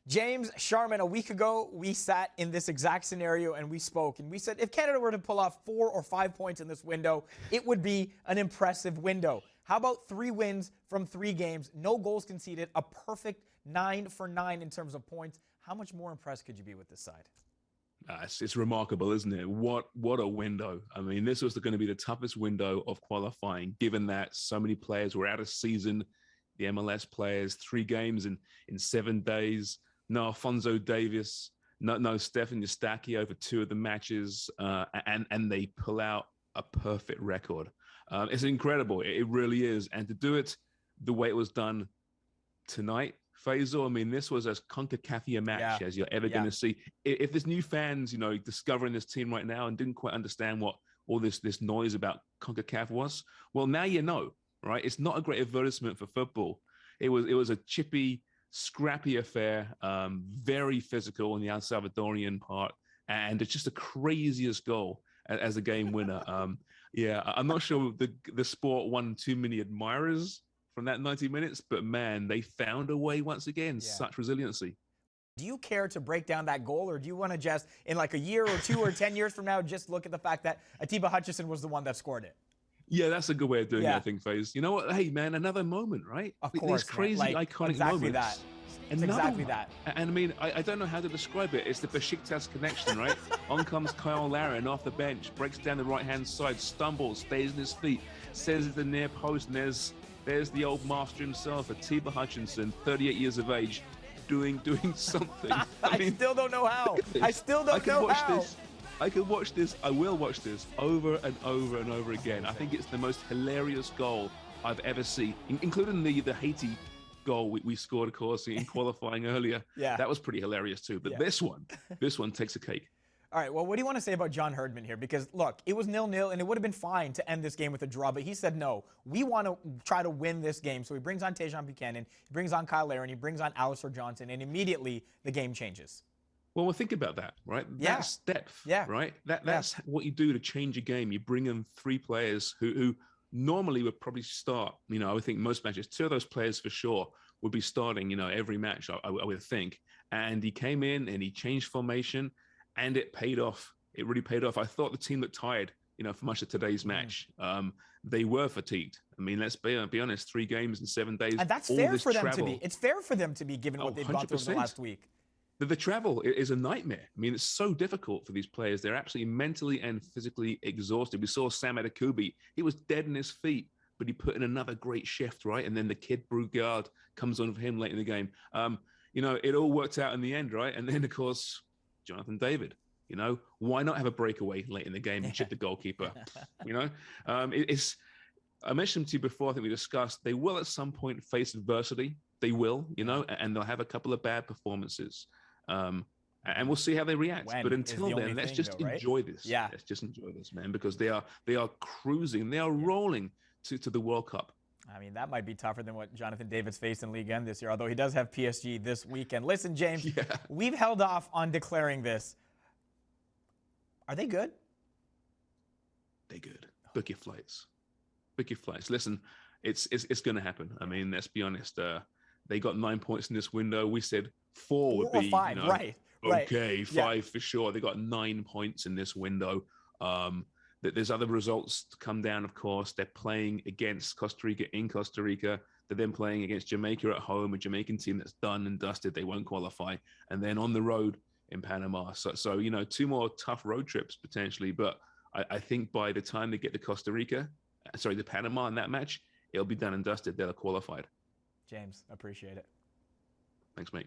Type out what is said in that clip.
James Sharman, a week ago, we sat in this exact scenario and we spoke. And we said if Canada were to pull off 4 or 5 points in this window, it would be an impressive window. How about 3 wins from 3 games, no goals conceded, a perfect 9 for 9 in terms of points? How much more impressed could you be with this side? It's remarkable, isn't it? What a window. I mean, this was going to be the toughest window of qualifying, given that so many players were out of season. The MLS players, 3 games in 7 days. No Alphonso Davies, no Stefan Eustachio over 2 of the matches, and they pull out a perfect record. It's incredible. It really is. And to do it the way it was done tonight, Faizal, I mean, this was as CONCACAF match as you're ever going to see. If there's new fans, discovering this team right now and didn't quite understand what all this noise about CONCACAF was, well, now you know, right? It's not a great advertisement for football. It was a chippy, scrappy affair, very physical on the El Salvadorian part, and it's just the craziest goal as a game winner. I'm not sure the sport won too many admirers from that 90 minutes, but man, they found a way once again. Such resiliency. Do you care to break down that goal, or do you want to just, in like a year or 2 or 10 years from now, just look at the fact that Atiba Hutchinson was the one that scored it? Yeah, that's a good way of doing it, I think, Faze. You know what? Hey, man, another moment, right? Of course, these crazy, iconic exactly moments. It's exactly that. And I mean, I don't know how to describe it. It's the Besiktas connection, right? On comes Kyle Larin off the bench, breaks down the right-hand side, stumbles, stays on his feet, says it's the near post, and there's the old master himself, Atiba Hutchinson, 38 years of age, doing something. I still don't know how. I still don't know how. I could watch this. I will watch this over and over and over again. I think it's the most hilarious goal I've ever seen, including the Haiti goal we scored, of course, in qualifying earlier. That was pretty hilarious too. But this one takes a cake. All right, well, what do you want to say about John Herdman here? Because, look, it was 0-0, and it would have been fine to end this game with a draw, but he said, no, we want to try to win this game. So he brings on Tejan Buchanan, he brings on Kyle Larin, he brings on Alistair Johnson, and immediately the game changes. Well, think about that, right? That's depth, right? That's what you do to change a game. You bring in 3 players who normally would probably start, I would think most matches, 2 of those players for sure would be starting, every match, I would think. And he came in and he changed formation, and it paid off. It really paid off. I thought the team looked tired, for much of today's match. They were fatigued. I mean, let's be honest, 3 games in 7 days. And that's fair for them to be. It's fair for them to be, given what they've gone through in the last week. The travel is a nightmare. I mean, it's so difficult for these players. They're absolutely mentally and physically exhausted. We saw Sam Adekubi. He was dead in his feet, but he put in another great shift, right? And then the kid Brugard comes on for him late in the game. It all worked out in the end, right? And then, of course, Jonathan David. Why not have a breakaway late in the game and chip the goalkeeper? I mentioned to you before, I think we discussed, they will at some point face adversity. They will, and they'll have a couple of bad performances. And we'll see how they react. But until then, let's just enjoy this. Let's just enjoy this, man, because they are cruising, they are rolling to the World Cup. I mean, that might be tougher than what Jonathan David's faced in Ligue 1 this year, although he does have PSG this weekend. Listen, James, we've held off on declaring this. Are they good? They're good. Book your flights. Book your flights. Listen, it's going to happen. I mean, let's be honest. They got 9 points in this window. We said 4 would be 5, right? Okay, 5 for sure. They got 9 points in this window. There's other results to come down, of course. They're playing against Costa Rica in Costa Rica. They're then playing against Jamaica at home, a Jamaican team that's done and dusted. They won't qualify. And then on the road in Panama. So 2 more tough road trips potentially. But I think by the time they get to Panama in that match, it'll be done and dusted. They're qualified. James, appreciate it. Thanks, mate.